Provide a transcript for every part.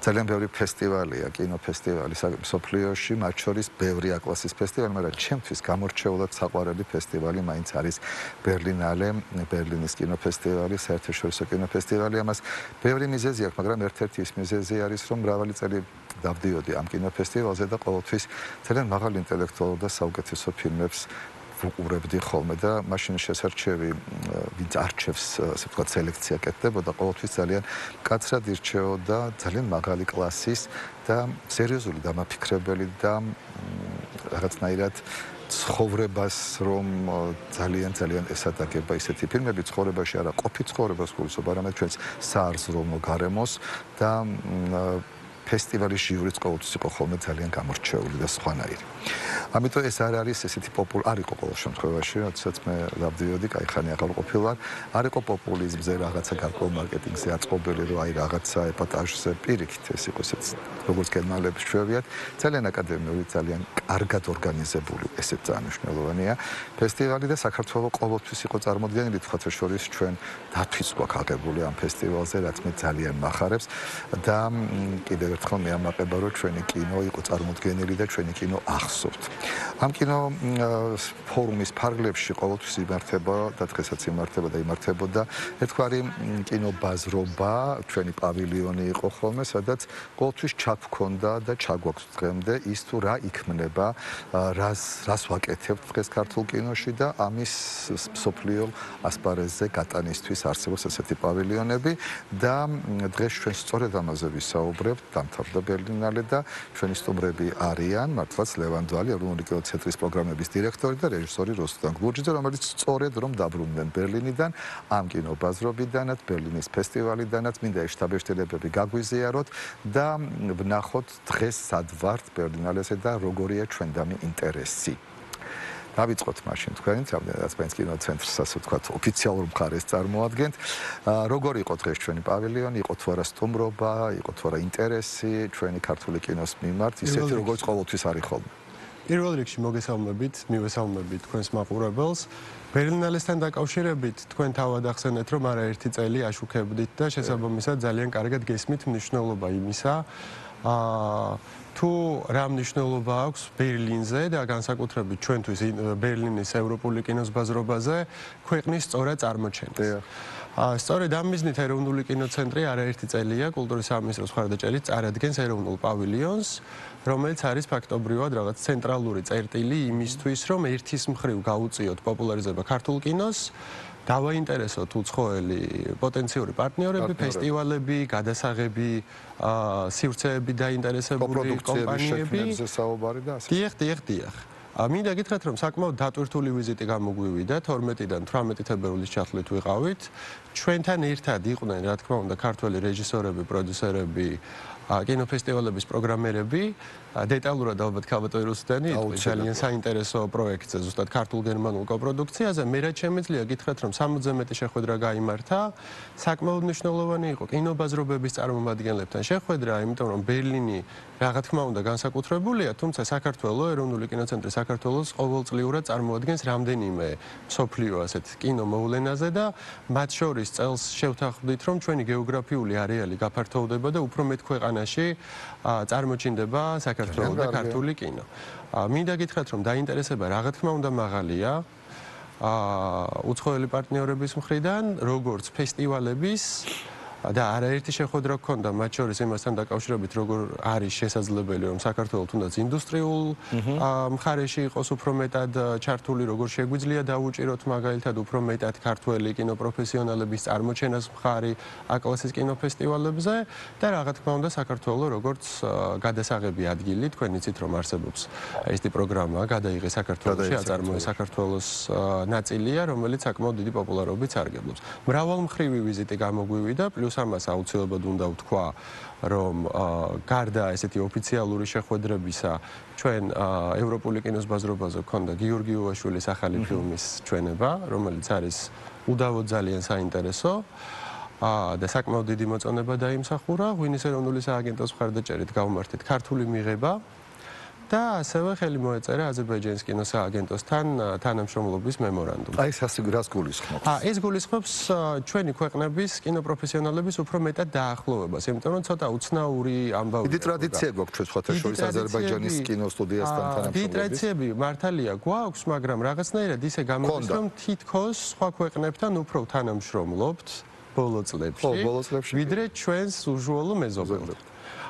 ძალიან ბევრი ფესტივალია, კინოფესტივალი მსოფლიოში, მათ შორის ბევრი A-კლასის ფესტივალი, მაგრამ ჩემთვის გამორჩეულად საყვარელი ფესტივალი მაინც არის ბერლინალე, ბერლინის კინოფესტივალი, საერთაშორისო კინოფესტივალი. ამას ბევრი მიზეზი აქვს, მაგრამ ერთ-ერთი ის მიზეზი არის, რომ მრავალი წელი დავდიოდი ამ კინოფესტივალზე და ყოველთვის ძალიან მაღალ ინტელექტუალურ და საუკეთესო ფილმებს ვუყურებდი ხოლმე და მაშინ შესარჩევი ვინც არჩევს ასე ვთქვათ სელექცია კეთდებოდა ყოველთვის ძალიან მკაცრად ირჩეოდა ძალიან მაღალი კლასის და სერიოზული დამაფიქრებელი და რაღაცნაირად ცხოვრებას რომ ძალიან ესადაგება ისეთი ფილმები ცხოვრებაში არა ყოფი ცხოვრებას გულისხმობ არამედ ჩვენს საარზრუნო გარემოს და ფესტივალის ჟიურიც ყოველთვის იყო ხოლმე ძალიან გამორჩეული და სხვანაირი. ამიტომ ეს არ არის ესეთი არ იყო ყოველ შემთხვევაში, როდესაც მე დავდიოდი, კაი ხანი აღარ ყოფილა, არ იყო პოპულიზმზე, რაღაცა გარკვეულ მარკეტინგზე აწყობილი, რომ აი რაღაცა ეპატაჟზე პირიქით ეს იყო ესეც როგორც გერმანელებს ჩვევიათ, ძალიან აკადემიური, ძალიან კარგად ორგანიზებული, ესეც ძალიან მნიშვნელოვანია. ფესტივალი და საქართველოს ყოველთვის იყო წარმოდგენილი, თქვათ შორის ჩვენ დათვიც გვაქვს აღებული ამ ფესტივალზე, რაც მე ძალიან მახარებს და კიდევ ერთხელ მე ამაყება, რომ ჩვენი კინო იყო წარმოდგენილი და ჩვენი კინო ახსოვთ. ამ კინო ფორუმის ფარგლებში ყოველთვის იმართება და დღესაც იმართება და იმართებოდა ერთგვარი კინობაზრობა, ჩვენი პავილიონი იყო ხოლმე, სადაც ყოველთვის ჩაგქონდა და ჩაგვაქვს დღემდე ის თუ რა იქმნება, რას ვაკეთებთ დღეს ქართულ კინოში და ამის მსოფლიო ასპარეზზე გატანისთვის არსებობს ესეთი პავილიონები და დღეს ჩვენ სწორედ ამაზე ვისაუბრებთ. დამთავრდა ბერლინალე და ჩვენი სტუმრები არიან მართლაც ლევან დვალი, ეროვნული კინოცენტრის პროგრამების დირექტორი და რეჟისორი რუსტან გლურჯიძე, რომელიც სწორედ რომ დაბრუნდნენ ბერლინიდან, ამ კინობაზრობიდანაც, ბერლინის ფესტივალიდანაც, მინდა ეს შთაბეჭდილებები გაგვიზიაროთ და ვნახოთ დღეს სად ვართ ბერლინალეზე და როგორია ჩვენდამი ინტერესი. დავიწყოთ მაშინ თქვენ, რამდენადაც მაინც კინოცენტრს ასე ვთქვათ, ოფიციალურ მხარეს წარმოადგენთ. როგორი იყო დღეს ჩვენი პავილიონი, იყო თუ არა სტუმრობა, იყო თუ არა ინტერესი ჩვენი ქართული კინოს მიმართ, ისეთი როგორც ყოველთვის არის ხოლმე. პირველ რიგში მივესალმებით თქვენს მაყურებელს. ბერლინალესთან დაკავშირებით თქვენ თავად ახსენეთ, რომ არაერთი წელი აშუქებდით და შესაბამისად ძალიან კარგად გესმით მნიშვნელობა იმისა, თუ რა მნიშვნელობა აქვს ბერლინზე და განსაკუთრებით ჩვენთვის ბერლინის ევროპული კინოს ბაზრობაზე ქვეყნის სწორად წარმოჩენას. სწორედ ამ მიზნით ეროვნული კინოცენტრი არაერთი წელია კულტურის სამინისტროს მხარდაჭერით წარადგენს ეროვნულ პავილიონს, რომელიც არის ფაქტობრივად რაღაც ცენტრალური წერტილი იმისთვის, რომ ერთის მხრივ გაუწიოთ პოპულარიზება ქართულ კინოს, დავაინტერესოთ უცხოელი პოტენციური პარტნიორები, ფესტივალები, გადასაღები, სივრცეები დაინტერესებული კომპანიები. დიახ. მინდა გითხრათ, რომ საკმაოდ დატვირთული ვიზიტი გამოგვივიდა 12-დან 18 თებერვლის ჩათვლით ვიყავით. ჩვენთან ერთად იყვნენ, რა თქმა უნდა, ქართველი რეჟისორები, პროდიუსერები, კინოფესტივალების პროგრამერები, დეტალურად ალბათ ქალბატონი რუსტანი ძალიან საინტერესო პროექტზე, ზუსტად ქართულ-გერმანულ კოპროდუქციაზე. მე რაც შემიძლია გითხრათ, რომ 60-ზე მეტი შეხვედრა გაიმართა. საკმაოდ მნიშვნელოვანი იყო კინობაზრობების წარმომადგენლებთან შეხვედრა, იმიტომ რომ ბერლინი რა თქმა უნდა განსაკუთრებულია, თუმცა საქართველოს ეროვნული კინოცენტრი საქართველოს ყოველწლიურად წარმოადგენს რამდენიმე მსოფლიო ასეთ კინომოვლენაზე და მათ შორის წელს შევთანხმდით, რომ ჩვენი გეოგრაფიული არეალი გაფართოვდება და უფრო მეტ ქვეყანაში წარმოჩინდება საქართველოს და ქართული კინო. მინდა გითხრათ, რომ დაინტერესება რა თქმა უნდა მაღალია უცხოელი პარტნიორების მხრიდან, როგორც ფესტივალების და არაერთი შეხვედრა გქონდა მათ შორის იმასთან დაკავშირებით, როგორ არის შესაძლებელი, რომ საქართველოს თუნდაც ინდუსტრიულ მხარეში იყოს უფრო მეტად ჩართული, როგორ შეგვიძლია დაუჭიროთ მაგალითად უფრო მეტად ქართველი კინოპროფესიონალების წარმოჩენას მხარი A-კლასის კინოფესტივალებზე და რა თქმა უნდა საქართველოს როგორც გადასაღები ადგილი, თქვენ იცით რომ არსებობს ესეთი პროგრამა, გადაიღე საქართველოში, აწარმოე საქართველოს ნაწილია, რომელიც საკმაოდ დიდი პოპულარობით სარგებლობს. მრავალმხრივი ვიზიტი გამოგვივიდა, ამას აუცილებლად უნდა ვთქვა, რომ გარდა ესეთი ოფიციალური შეხვედრებისა, ჩვენ ევროპული კინოს ბაზრობაზე გქონდა გიორგი ოვაშვილის ახალი ფილმის ჩვენება, რომელიც არის უდავოდ ძალიან საინტერესო და საკმაოდ დიდი მოწონება დაიმსახურა. ღვინის ეროვნული სააგენტოს მხარდაჭერით გავმართეთ ქართული მიღება. და ასევე ხელი მოეწერა აზერბაიჯანის კინოსააგენტოსთან თანამშრომლობის მემორანდუმი. აი ეს ასე რას გულისხმობს? ეს გულისხმობს ჩვენი ქვეყნების კინოპროფესიონალების უფრო მეტად დაახლოვებას, იმიტომ რომ ცოტა უცნაური ამბავია. დიდი ტრადიცია გვაქვს ჩვენ სხვათა შორის აზერბაიჯანის კინოსტუდიასთან თანამშრომლობის. დიდი ტრადიციები მართალია გვაქვს, მაგრამ რაღაცნაირად ისე გამოდის, რომ თითქოს სხვა ქვეყნებთან უფრო თანამშრომლობთ ბოლო წლებში, ვიდრე ჩვენს უშუალო მეზობელთან.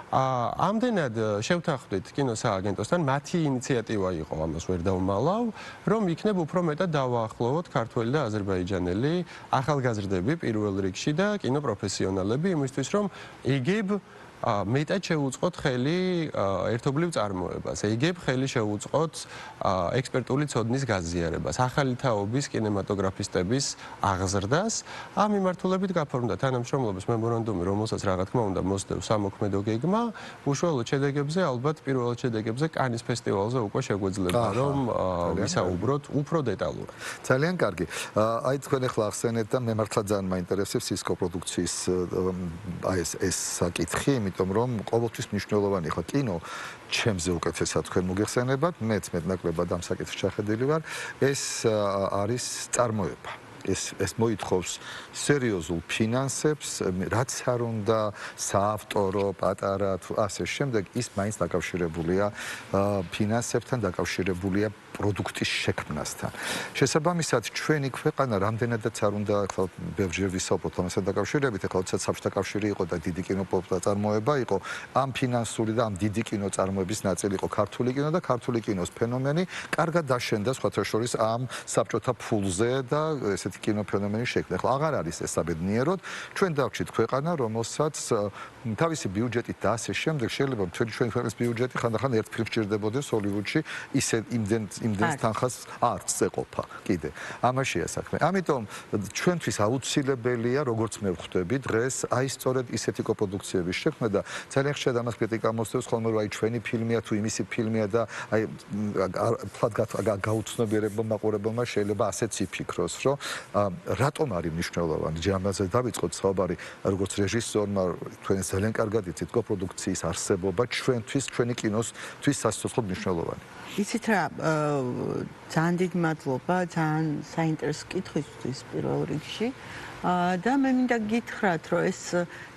ამდენად შევთანხმდით კინოსააგენტოსთან, მათი ინიციატივა იყო, ამას ვერ დავმალავ, რომ იქნებ უფრო მეტად დავაახლოვოთ ქართველი და აზერბაიჯანელი ახალგაზრდები პირველ რიგში და კინოპროფესიონალები იმისთვის, რომ იგებ მეტად შეუწყოთ ხელი ერთობლივ წარმოებას. იგებ ხელი შეუწყოთ ექსპერტული ცოდნის გაზიარებას, ახალი თაობის კინემატოგრაფისტების აღზრდას. ამ მიმართულებით გაფორმდა თანამშრომლობის მემორანდუმი, რომელსაც რა თქმა უნდა მოსდევს სამოქმედო გეგმა. უშუალოდ შედეგებზე, ალბათ პირველ შედეგებზე კანის ფესტივალზე უკვე შეგვეძლება, რომ ვისაუბროთ უფრო დეტალურად. ძალიან კარგი. აი თქვენ ახლა ახსენეთ და მე მართლა ძალიან მაინტერესებს ის კოპროდუქციის აი ეს საკითხი, იმიტომ რომ ყოველთვის მნიშვნელოვანი ხა კინო ჩემზე უკეთესად თქვენ მოგეხსენებათ, მეც მეტნაკლებად ამ საკითხს ჩახედილი ვარ. ეს არის წარმოება. ეს მოითხოვს სერიოზულ ფინანსებს, რაც არ უნდა საავტორო, პატარა თუ ასე შემდეგ, ის მაინც დაკავშირებულია ფინანსებთან, დაკავშირებულია პროდუქტის შექმნასთან. შესაბამისად, ჩვენი ქვეყანა რამდენადაც არ უნდა ახლა ბევრჯერ ვისაუბროთ ამასთან დაკავშირებით, ახლა როდესაც საბჭოთა კავშირი იყო და დიდი კინოპროექტი იყო, ამ ფინანსური და ამ დიდი კინოწარმოების ნაწილი იყო ქართული კინო და ქართული კინოს ფენომენი კარგად დაშენდა სხვათა შორის ამ საბჭოთა ფულზე და ესეთი კინოფენომენი შექმნა. ახლა აღარ არის ეს საბედნიეროდ, ჩვენ დავჭით ქვეყანა, რომელსაც თავისი ბიუჯეტით და ასე შემდეგ შეიძლება ჩვენი ქვეყნის ბიუჯეტი ხანდახან ერთ ფილმს ჭირდებოდეს ჰოლივუდში, ისე იმდენს თანხას არ წეყოფა კიდე. ამაშია საქმე. ამიტომ ჩვენთვის აუცილებელია, როგორც მე ვხვდები დღეს, აი სწორედ ისეთი კოპროდუქციების შექმნა და ძალიან ხშირად ამას კრიტიკა მოსდევს ხოლმე, რომ აი ჩვენი ფილმია თუ იმისი ფილმია და აი ფლად გაუცნობიერებმა მაყურებელმა შეიძლება ასეც იფიქროს, რომ რატომ არის მნიშვნელოვანი ჯამაზე დავიწყოთ საუბარი როგორც რეჟისორმა თქვენ ძალიან კარგად იცით კოპროდუქციის არსებობა ჩვენთვის ჩვენი კინოსთვის სასიცოცხლოდ მნიშვნელოვანი. იცით რა, ძალიან დიდი მადლობა, ძალიან საინტერესო კითხვისთვის პირველ რიგში. და მე მინდა გითხრათ, რომ ეს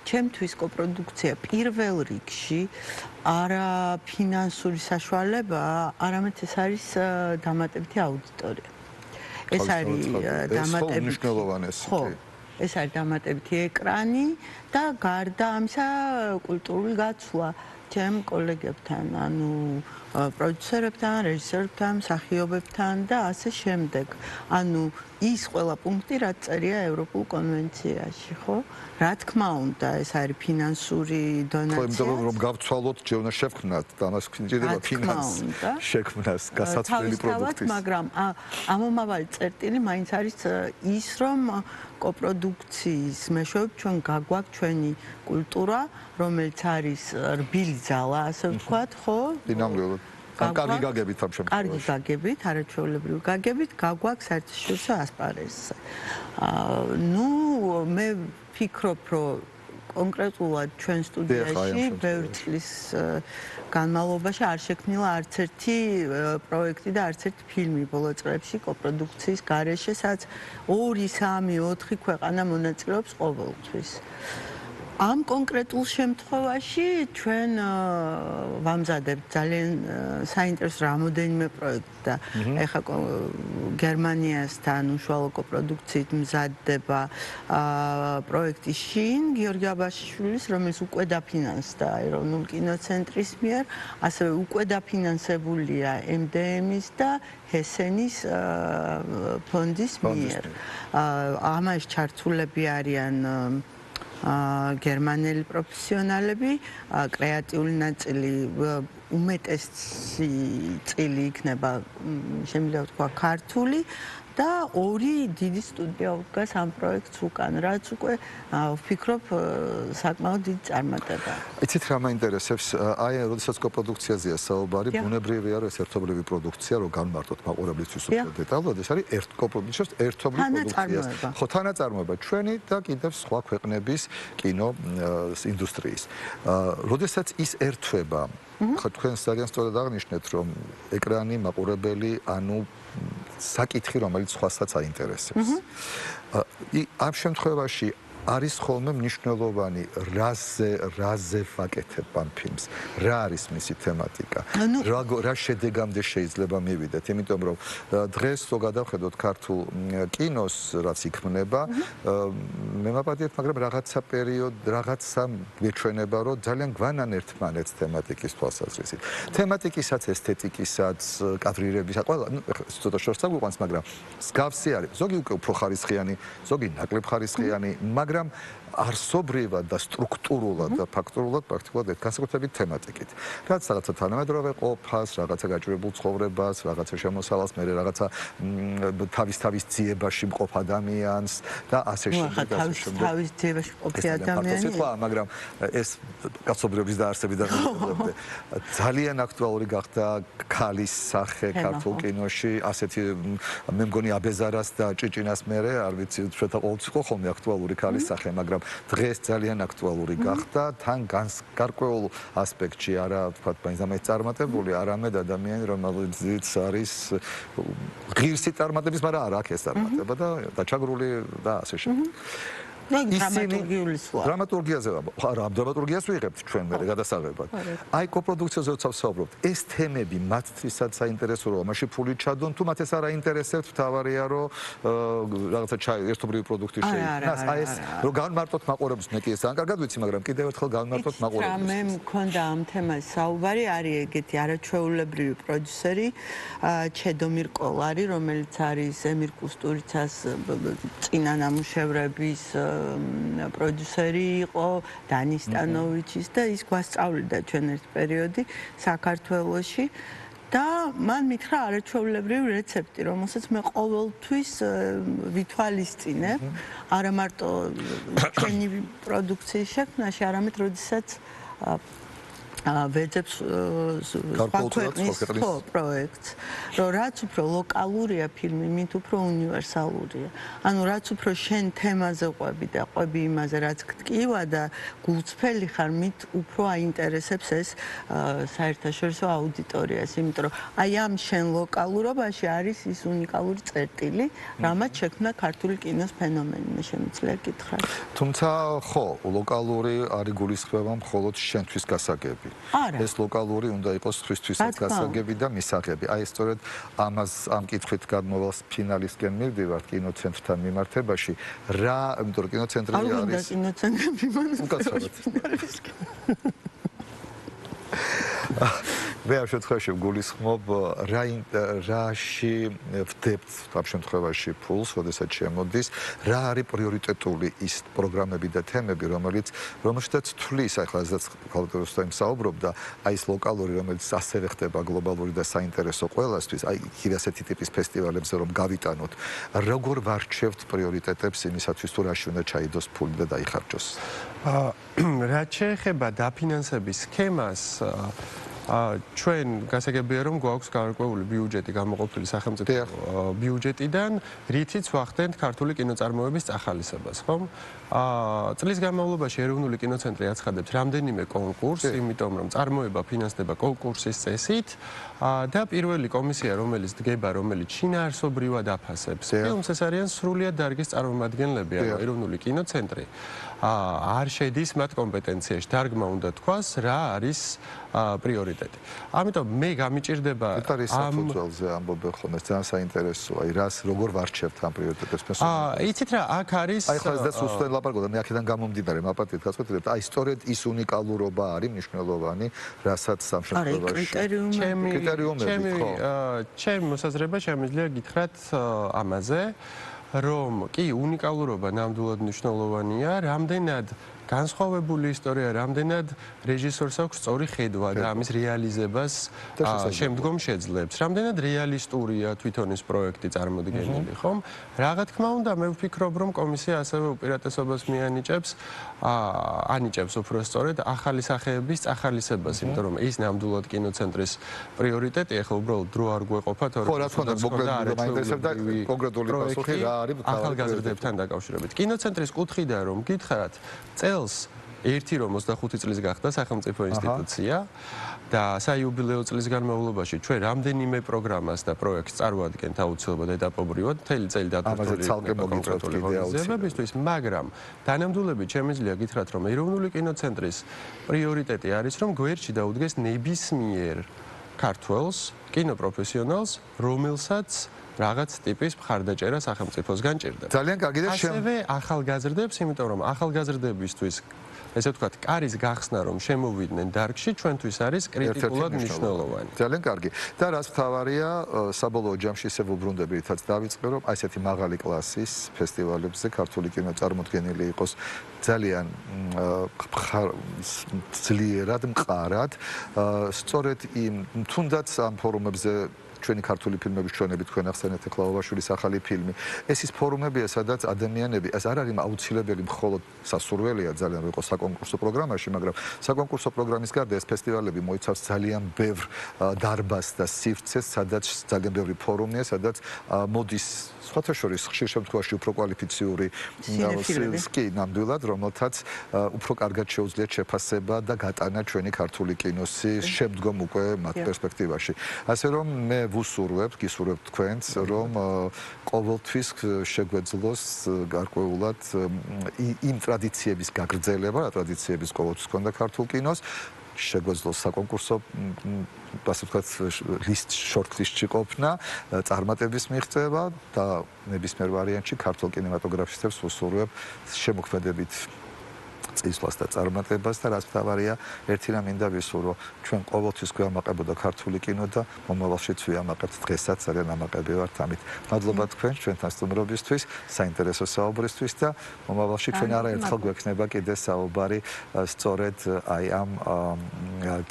ჩემთვის კოპროდუქცია პირველ რიგში არა ფინანსური საშუალება, არამედ ეს არის დამატებითი აუდიტორია. ეს არის ეს არის დამატებითი ეკრანი და გარდა ამისა კულტურული გაცვლა ჩემ კოლეგებთან, ანუ პროდიუსერებთან, რეჟისორებთან, მსახიობებთან და ასე შემდეგ. ანუ ის ყველა პუნქტი, რაც წერია ევროპულ კონვენციაში, ხო? რა თქმა უნდა, ეს არის ფინანსური დონაცია. ხო, იმიტომ რომ გავცვალოთ, ჯერ უნდა შევქმნათ და ამას გვჭირდება ფინანსი შექმნას, გასაცვლელი პროდუქტის. მაგრამ ამომავალი წერტილი მაინც არის ის, რომ კოპროდუქციის მეშვეობით ჩვენ გაგვაქვს ჩვენი კულტურა, რომელიც არის რბილი ძალა, ასე ვთქვათ, ხო? დინამიურად. კარგი გაგებით ამ შემთხვევაში. კარგი გაგებით, არაჩვეულებრივი გაგებით, გაგვაქვს საერთაშორისო ასპარეზზე. ნუ მე ვფიქრობ, რომ კონკრეტულად ჩვენ სტუდიაში ბევრი წლის განმავლობაში არ შექმნილა არც ერთი პროექტი და არც ერთი ფილმი ბოლო წლებში კოპროდუქციის გარეშე, სადაც 2, 3, 4 ქვეყანა მონაწილეობს ყოველთვის. ამ კონკრეტულ შემთხვევაში ჩვენ ვამზადებთ ძალიან საინტერესო რამოდენიმე პროექტი და ეხლა გერმანიასთან უშუალო კოპროდუქციით მზადდება პროექტი შინ გიორგი აბაშიშვილის, რომელიც უკვე დაფინანსდა ეროვნულ კინოცენტრის მიერ, ასევე უკვე დაფინანსებულია MDM-ის და ჰესენის ფონდის მიერ. ამაში ჩართულები არიან გერმანელი პროფესიონალები, კრეატიული ნაწილი უმეტესი წილი იქნება, შემიძლია ვთქვა, ქართული და ორი დიდი სტუდია უდგას ამ პროექტს უკან, რაც უკვე ვფიქრობ საკმაოდ დიდი წარმატებაა. იცით რა მაინტერესებს? აი, როდესაც კოპროდუქციაზეა საუბარი, ბუნებრივია, რომ ეს ერთობლივი პროდუქცია, რომ განმარტოთ მაყურებლისთვის უფრო დეტალურად, ეს არის ერთობლივი პროდუქცია. ხო, თანაწარმოება ჩვენი და კიდევ სხვა ქვეყნების კინო ინდუსტრიის. როდესაც ის ერთვება, ხო თქვენ ძალიან სწორად აღნიშნეთ, რომ ეკრანი, მაყურებელი, ანუ საკითხი, რომელიც სხვასაც აინტერესებს. ამ შემთხვევაში არის ხოლმე მნიშვნელოვანი რაზე ვაკეთებ ამ ფილმს, რა არის მისი თემატიკა, რა შედეგამდე შეიძლება მივიდეთ, იმიტომ რომ დღეს რო გადავხედოთ ქართულ კინოს, რაც იქმნება, მე მაპატიეთ, მაგრამ რაღაცა რაღაცა მეჩვენება, რომ ძალიან გვანან ერთმანეთს თემატიკის თვალსაზრისით. თემატიკისაც, ესთეტიკისაც, კადრირებისაც, ყველა ცოტა შორს აგვიყვანს, მაგრამ მსგავსი არის. ზოგი უკვე უფრო ხარისხიანი, ზოგი ნაკლებ ხარისხიანი, მაგრამ არსობრივად და სტრუქტურულად და ფაქტურულად პრაქტიკულად განსაკუთრებით თემატიკით. რაც რაღაცა თანამედროვე ყოფას, რაღაცა გაჭირებულ ცხოვრებას, რაღაცა შემოსავალს, მე რაღაცა თავის ძიებაში მყოფ ადამიანს და ასე შემდეგ. თავის ძიებაში მყოფი ადამიანი. მაგრამ ეს კაცობრიობის დაარსებიდან ძალიან აქტუალური გახდა ქალის სახე ქართულ კინოში, ასეთი მე მგონი აბეზარას და ჭიჭინას მერე, არ ვიცი, ჩვენთან ყოველთვის იყო ხოლმე აქტუალური ქალის სახე, მაგრამ დღეს ძალიან აქტუალური გახდა თან გარკვეულ ასპექტში, არა ვთქვათ, მაინც წარმატებული, არამედ ადამიანი, რომელიც არის ღირსი წარმატების, მაგრამ არა აქ ეს წარმატება და დაჩაგრული და ასე შემდეგ. დრამატურგიაზე არა, დრამატურგიას ვიღებთ ჩვენ მე გადასაღებად. აი კოპროდუქციაზე როცა ვსაუბრობთ, ეს თემები მათთვისაც საინტერესო რომ მაშინ ფული ჩადონ, თუ მათ ეს არ აინტერესებთ, თავარია რომ რაღაცა ერთობლივი პროდუქტი შეიქმნას. აი ეს რომ განმარტოთ მაყურებელს, მე კი ეს ძალიან კარგად ვიცი, მაგრამ კიდევ ერთხელ განმარტოთ მაყურებელს. მე მქონდა ამ თემაზე საუბარი, არის ეგეთი არაჩვეულებრივი პროდიუსერი, ჩედომირ კოლარი, რომელიც არის ემირ კუსტურიცას წინა ნამუშევრების პროდიუსერი იყო, დანი სტანოვიჩის და ის გვასწავლიდა ჩვენ ერთ პერიოდი საქართველოში და მან მითხრა არაჩვეულებრივი რეცეპტი, რომელსაც მე ყოველთვის ვითვალისწინებ, არა მარტო ჩვენი პროდუქციის შექმნაში, არამედ როდესაც ვეძებს ქვეყნის პროექტს, რომ რაც უფრო ლოკალურია ფილმი, მით უფრო უნივერსალურია. ანუ რაც უფრო შენ თემაზე ყვები და ყვები იმაზე, რაც გტკივა და გულწრფელი ხარ, მით უფრო აინტერესებს ეს საერთაშორისო აუდიტორიას, იმიტომ რომ აი ამ შენ ლოკალურობაში არის ის უნიკალური წერტილი, რამაც შექმნა ქართული კინოს ფენომენი, მე შემიძლია გითხრათ. თუმცა ხო, ლოკალური არის გულისხმობა მხოლოდ შენთვის გასაგები. ეს ლოკალური უნდა იყოს სხვისთვისაც გასაგები და მისაღები. აი სწორედ ამ კითხვით გადმოვალ ფინალისკენ მივდივართ კინოცენტრთან მიმართებაში. რა, იმიტომ რომ კინოცენტრი არის არ უნდა კინოცენტრები უკაცრავად. მე ამ შემთხვევაში გულისხმობ რაში ვდებთ ამ შემთხვევაში ფულს, როდესაც შემოდის, რა არის პრიორიტეტული ის პროგრამები და თემები, რომელშიც თვლის, ახლა ზედაც ქალბატონი საუბრობდა, აი ეს ლოკალური, რომელიც ასევე ხდება გლობალური და საინტერესო ყველასთვის, აი ასეთი ტიპის ფესტივალებზე რომ გავიტანოთ, როგორ ვარჩევთ პრიორიტეტებს იმისათვის, თუ რაში უნდა ჩაიდოს ფული და დაიხარჯოს? რაც შეეხება დაფინანსების სქემას, ჩვენ გასაგებია რომ გვაქვს გარკვეული ბიუჯეტი გამოყოფილი სახელმწიფო ბიუჯეტიდან, რითიც ვახდენთ ქართული კინოწარმოების წახალისებას, ხომ? წლის განმავლობაში ეროვნული კინოცენტრი აცხადებს რამდენიმე კონკურსს, იმიტომ რომ წარმოება ფინანსდება კონკურსის წესით და პირველი კომისია, რომელიც დგება, რომელიც შინაარსობრივად აფასებს ფილმს, ეს არიან სრულიად დარგის წარმომადგენლები, ანუ ეროვნული კინოცენტრი არ შედის მათ კომპეტენციაში. დარგმა უნდა თქვას, რა არის პრიორიტეტი. ამიტომ მე გამიჭირდება ამ საფუძველზე ამბობ ხოლმე, ძალიან საინტერესოა, აი რას როგორ ვარჩევთ ამ პრიორიტეტებს მე. იცით რა, აქ არის აი ხაზ და სუსტენ ლაპარაკობდა, მე აქედან გამომდინარე, მაპატიეთ გასწორებთ, აი სწორედ ის უნიკალურობა არის მნიშვნელოვანი, რასაც ამ შემთხვევაში კრიტერიუმები ხო. ჩემი მოსაზრება შემიძლია გითხრათ ამაზე, რომ კი უნიკალურობა ნამდვილად მნიშვნელოვანია, რამდენად განსხვავებული ისტორია, რამდენად რეჟისორს აქვს სწორი ხედვა და ამის რეალიზებას შემდგომ შეძლებს. Რამდენად რეალისტურია თვითონ ეს პროექტი წარმოდგენილი, ხომ? Რა თქმა უნდა, მე ვფიქრობ, რომ კომისია ასევე უპირატესობას ანიჭებს უფრო სწორედ ახალი სახეების წახალისებას, იმიტომ რომ ის ნამდვილად კინოცენტრის პრიორიტეტი, ახლა უბრალოდ დრო არ გვეყოფა, თორემ ხო, რა თქმა უნდა, მაინტერესებდა კონკრეტული პასუხი რა არის ახალგაზრდებთან დაკავშირებით. კინოცენტრის კუთხიდან რომ გითხრათ, წელს ერთი რომ 25 წლის გახდა სახელმწიფო ინსტიტუცია და საიუბილეო წლის განმავლობაში ჩვენ რამდენიმე პროგრამას და პროექტს წარმოადგენთ აუცილებლად ეტაპობრივად, მთელი წელი დატვირთული კონკრეტული ღონისძიებებისთვის, მაგრამ თანამდებობით შემიძლია გითხრათ, რომ ეროვნული კინოცენტრის პრიორიტეტი არის, რომ გვერდში დაუდგეს ნებისმიერ ქართველს, კინოპროფესიონალს, რომელსაც რაღაც ტიპის მხარდაჭერა სახელმწიფოსგან ჭირდება. ძალიან კარგი და ასევე ახალგაზრდებს, იმიტომ რომ ახალგაზრდებისთვის ესე ვთქვათ, კარის გახსნა რომ შემოვიდნენ დარგში ჩვენთვის არის კრიტიკულად მნიშვნელოვანი. ძალიან კარგი. და რაც მთავარია, საბოლოო ჯამში ისე ვუბრუნდები, რითაც დავიწყე, რომ აი ესეთი მაღალი კლასის ფესტივალებზე ქართული კინო წარმოდგენილი იყოს ძალიან ძლიერად, მყარად, სწორედ იმ თუნდაც ამ ფორუმებზე ჩვენი ქართული ფილმების ჩვენები თქვენ ახსენეთ ეხლაოვაშვილის ახალი ფილმი. ეს ის ფორუმებია, სადაც ადამიანები, ეს არ არის აუცილებელი მხოლოდ სასურველია ძალიან რომ იყოს საკონკურსო პროგრამაში, მაგრამ საკონკურსო პროგრამის გარდა ეს ფესტივალები მოიცავს ძალიან ბევრ დარბაზს და სივრცეს, სადაც ძალიან ბევრი ფორუმია, სადაც მოდის სხვათა შორის ხშირ შემთხვევაში უფრო კვალიფიციური კი ნამდვილად, რომელთაც უფრო კარგად შეუძლიათ შეფასება და გატანა ჩვენი ქართული კინოსის შემდგომ უკვე მათ პერსპექტივაში. ასე რომ მე ვუსურვებთ, გისურვებთ თქვენს, რომ ყოველთვის შეგვეძლოს გარკვეულად იმ ტრადიციების გაგრძელება, რა ტრადიციების ყოველთვის ჰქონდა ქართულ კინოს, შეგვეძლოს საკონკურსო ასე ვთქვათ შორტ-ლისტში ყოფნა, წარმატების მიღწევა და ნებისმიერ ვარიანტში ქართულ კინემატოგრაფისტებს ვუსურვებ შემოქმედებით წისვლას და წარმატებას და რაც მთავარია, ერთი რამ მინდა ვისურვო, ჩვენ ყოველთვის გვამაყებოდა ქართული კინო და მომავალშიც ვიამაყებთ, დღესაც ძალიან ამაყები ვართ ამით. მადლობა თქვენ ჩვენთან სტუმრობისთვის, საინტერესო საუბრისთვის და მომავალში ჩვენ არაერთხელ გვექნება კიდე საუბარი სწორედ აი ამ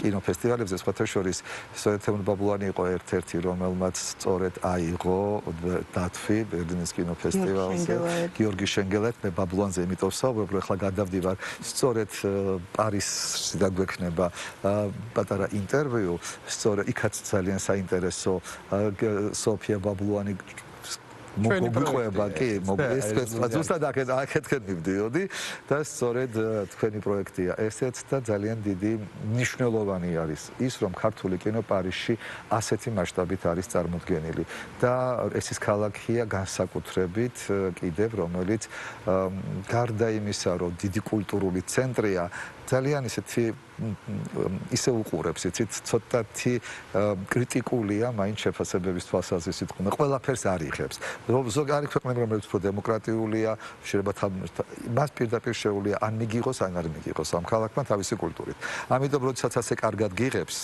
კინოფესტივალებზე, სხვათა შორის სოეთემ ბაბულანი იყო ერთ-ერთი, რომელმაც სწორედ აიღო დათვი ბერლინის კინოფესტივალზე, გიორგი შენგელეთ, მე ბაბულანზე იმიტომ ვსაუბრობ, რომ ახლა გადავდივარ სწორედ პარიზში დაგვექნება პატარა ინტერვიუ, სწორედ იქაც ძალიან საინტერესო სოფია ბაბლუანი მოგიყვება, კი, ზუსტად აქეთკენ მივდიოდი და სწორედ თქვენი პროექტია ესეც და ძალიან დიდი მნიშვნელოვანი არის ის, რომ ქართული კინო პარიზში ასეთი მასშტაბით არის წარმოდგენილი და ეს ის ქალაქია განსაკუთრებით კიდევ, რომელიც გარდა იმისა, რომ დიდი კულტურული ცენტრია, ძალიან ისე უყურებს, იცით, ცოტათი კრიტიკულია მაინც შეფასებების თვალსაზრისით, ყველაფერს არ იღებს. ზოგადად ქვეყნები, რომელიც უფრო დემოკრატიულია, შეიძლება მას პირდაპირ შეუძლია ან მიგიღოს, ან არ მიგიღოს ამ ქალაქმა თავისი კულტურით. ამიტომ, როდესაც ასე კარგად გიღებს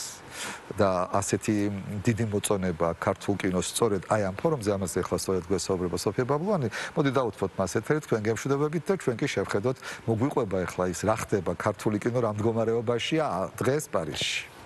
და ასეთი დიდი მოწონება ქართულ კინოს სწორედ აი ამ ფორუმზე, ამაზე ახლა სწორედ გვესაუბრება სოფია ბაბლუანი, მოდი დავუთმოთ მას ეთერით თქვენ გემშვიდობებით და ჩვენ კი შევხედოთ, მოგვიყვება ახლა ის რა ხდება ქართული კინო რა მდგომარეობაშია დღეს პარიზში.